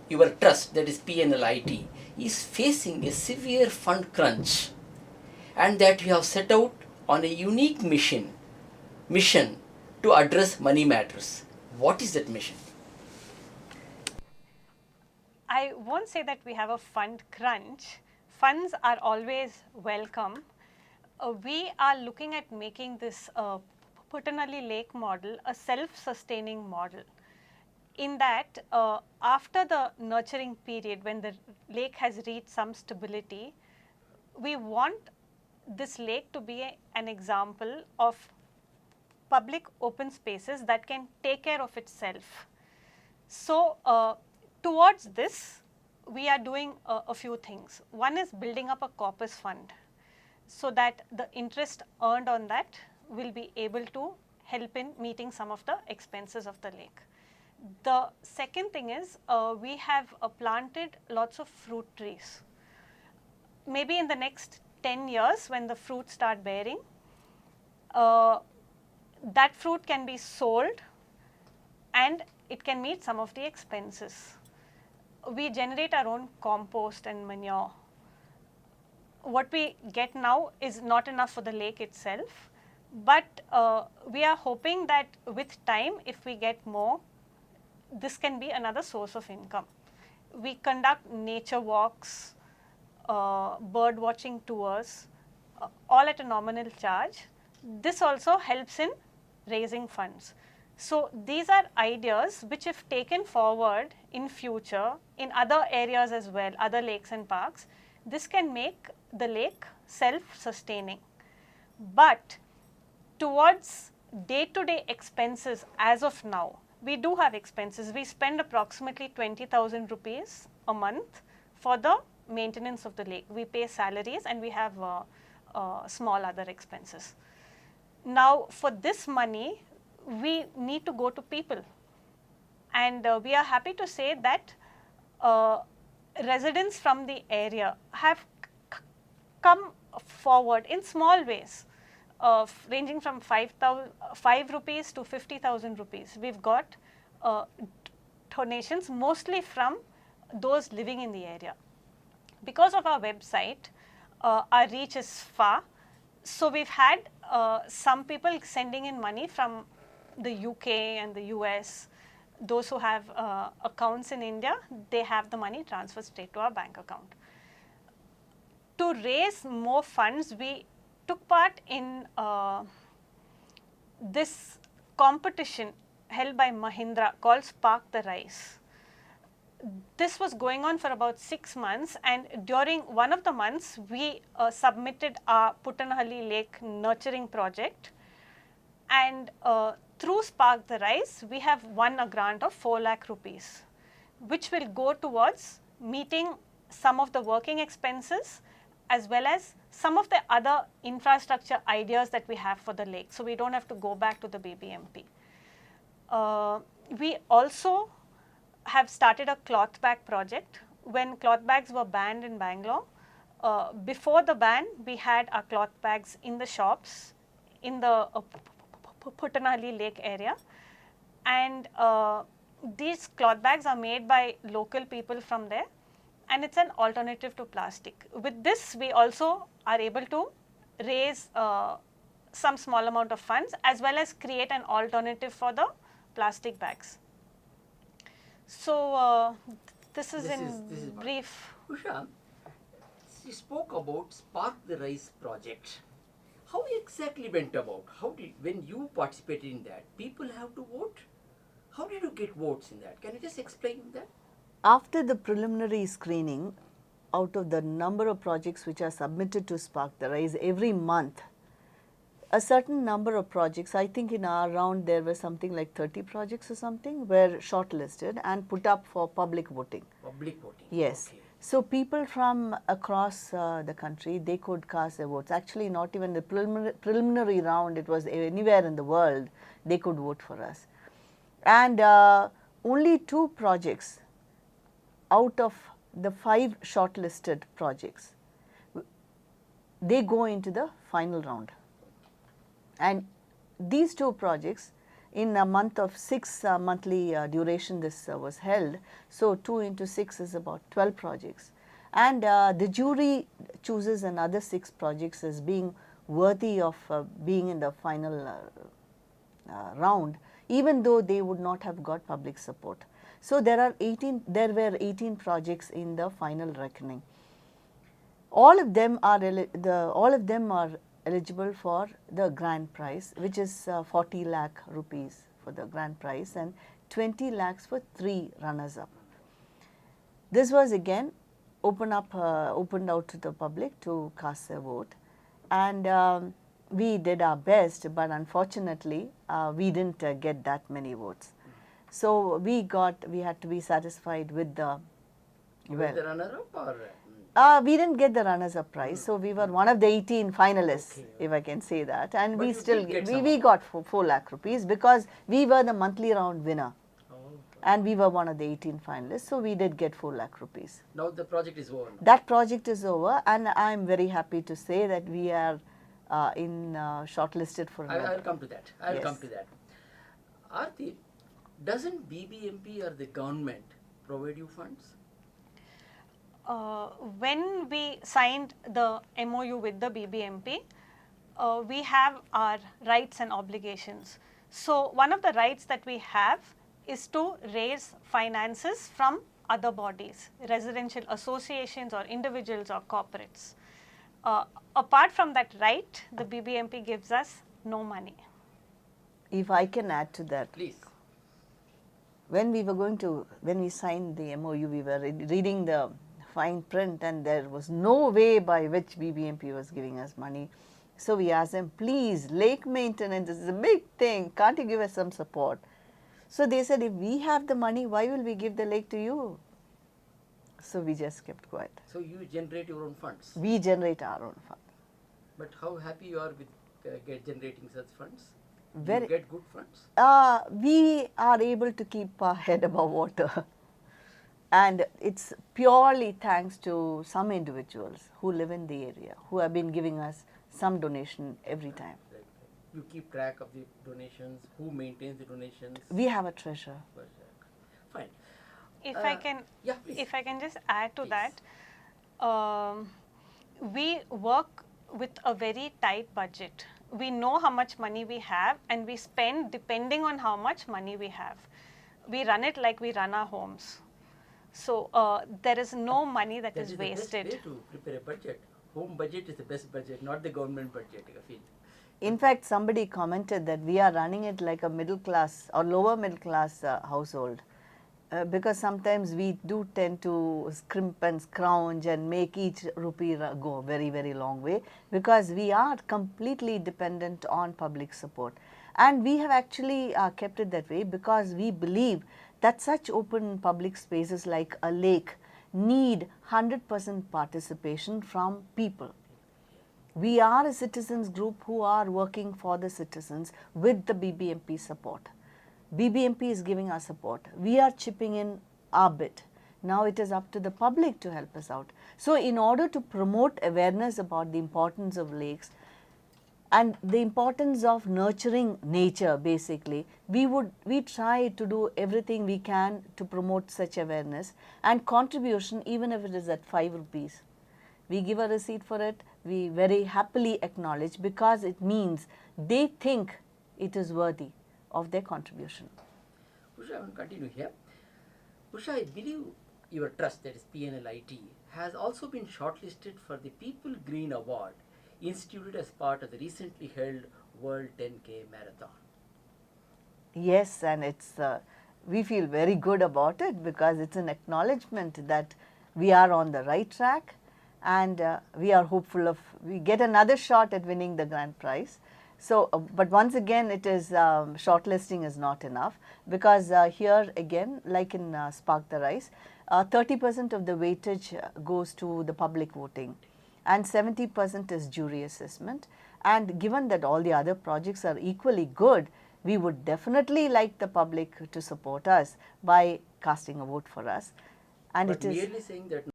your trust, that is PNLIT, is facing a severe fund crunch, and that we have set out on a unique mission to address money matters. What is that mission? I won't say that we have a fund crunch. Funds are always welcome. We are looking at making this Puttenahalli Lake model a self-sustaining model. In that, after the nurturing period, when the lake has reached some stability, we want this lake to be an example of public open spaces that can take care of itself. So, towards this, we are doing a few things. One is building up a corpus fund, so that the interest earned on that will be able to help in meeting some of the expenses of the lake. The second thing is we have planted lots of fruit trees. Maybe in the next 10 years when the fruits start bearing, that fruit can be sold and it can meet some of the expenses. We generate our own compost and manure. What we get now is not enough for the lake itself, but we are hoping that with time, if we get more, this can be another source of income. We conduct nature walks, bird watching tours, all at a nominal charge. This also helps in raising funds. So, these are ideas which, if taken forward in future in other areas as well, other lakes and parks, this can make the lake self-sustaining. But towards day-to-day expenses as of now, we do have expenses. We spend approximately 20,000 rupees a month for the maintenance of the lake. We pay salaries and we have small other expenses. Now, for this money, we need to go to people, and we are happy to say that residents from the area have come forward in small ways, ranging from 5 rupees to 50,000 rupees. We've got donations mostly from those living in the area. Because of our website, our reach is far. So, we've had some people sending in money from the UK and the US. Those who have accounts in India, they have the money transferred straight to our bank account. To raise more funds, we took part in this competition held by Mahindra called Spark the Rise. This was going on for about 6 months, and during one of the months, we submitted our Puttenahalli Lake nurturing project, and through Spark the Rise, we have won a grant of 4 lakh rupees, which will go towards meeting some of the working expenses as well as some of the other infrastructure ideas that we have for the lake. So, we do not have to go back to the BBMP. We also have started a cloth bag project. When cloth bags were banned in Bangalore, before the ban, we had our cloth bags in the shops in the Puttenahalli Lake area, and these cloth bags are made by local people from there, and it's an alternative to plastic. With this, we also are able to raise some small amount of funds as well as create an alternative for the plastic bags. So, this is brief. Usha, you spoke about Spark the Rise project. How exactly went about? How did, when you participated in that, people have to vote? How did you get votes in that? Can you just explain that? After the preliminary screening, out of the number of projects which are submitted to Spark the Rise every month, a certain number of projects, I think in our round there were something like 30 projects or something, were shortlisted and put up for public voting. Public voting? Yes. Okay. So, people from across the country, they could cast their votes. Actually, not even the preliminary round, it was anywhere in the world, they could vote for us. And only 2 projects out of the 5 shortlisted projects, they go into the final round. And these 2 projects, In a month of 6 monthly duration this was held. So 2 into 6 is about 12 projects. And the jury chooses another 6 projects as being worthy of being in the final round, even though they would not have got public support. So there were 18 projects in the final reckoning. All of them are eligible for the grand prize, which is 40 lakh rupees for the grand prize and 20 lakhs for 3 runners up. This was again opened out to the public to cast their vote, and we did our best, but unfortunately we didn't get that many votes. So we had to be satisfied with the The runner-up or? we didn't get the runners-up prize, so we were one of the 18 finalists, if I can say that, and But we you still did get we got 4 lakh rupees because we were the monthly round winner, and we were one of the 18 finalists, so we did get 4 lakh rupees. Now the project is over. That project is over, and I am very happy to say that we are shortlisted for another. I will come to that. I will Yes. come to that. Aarti, doesn't BBMP or the government provide you funds? When we signed the MOU with the BBMP, we have our rights and obligations. So one of the rights that we have is to raise finances from other bodies, residential associations or individuals or corporates. Apart from that right, the BBMP gives us no money. If I can add to that, Please. when we signed the MOU, we were reading the fine print, and there was no way by which BBMP was giving us money. So we asked them, please, lake maintenance is a big thing, can't you give us some support? So they said, if we have the money, why will we give the lake to you? So we just kept quiet. So you generate your own funds. We generate our own fund. But how happy you are with generating such funds? Very- You get good funds? We are able to keep our head above water. And it's purely thanks to some individuals who live in the area, who have been giving us some donation every time. Like, you keep track of the donations, who maintains the donations? We have a treasure. Fine. If I can, yeah, please. if I can just add to Please. that, we work with a very tight budget. We know how much money we have, and we spend depending on how much money we have. We run it like we run our homes. So there is no money that is The best wasted. way to prepare a budget. Home budget is the best budget, not the government budget, I feel. In fact, somebody commented that we are running it like a middle class or lower middle class household. Because sometimes we do tend to scrimp and scrounge and make each rupee go a very, very long way, because we are completely dependent on public support. And we have actually kept it that way because we believe that such open public spaces like a lake need 100% participation from people. We are a citizens group who are working for the citizens with the BBMP support. BBMP is giving us support. We are chipping in our bit. Now it is up to the public to help us out. So in order to promote awareness about the importance of lakes and the importance of nurturing nature, basically, we try to do everything we can to promote such awareness and contribution, even if it is at 5 rupees. We give a receipt for it, we very happily acknowledge, because it means they think it is worthy of their contribution. Usha, I will continue here. Usha, I believe your trust, that is PNLIT, has also been shortlisted for the People Green Award, instituted as part of the recently held World 10K Marathon. Yes, and it's we feel very good about it because it's an acknowledgement that we are on the right track, and we are hopeful of we get another shot at winning the grand prize. So, but once again, it is shortlisting is not enough, because here again, like in Spark the Rise, 30% of the weightage goes to the public voting, and 70% is jury assessment. And given that all the other projects are equally good, we would definitely like the public to support us by casting a vote for us. And But it is merely saying that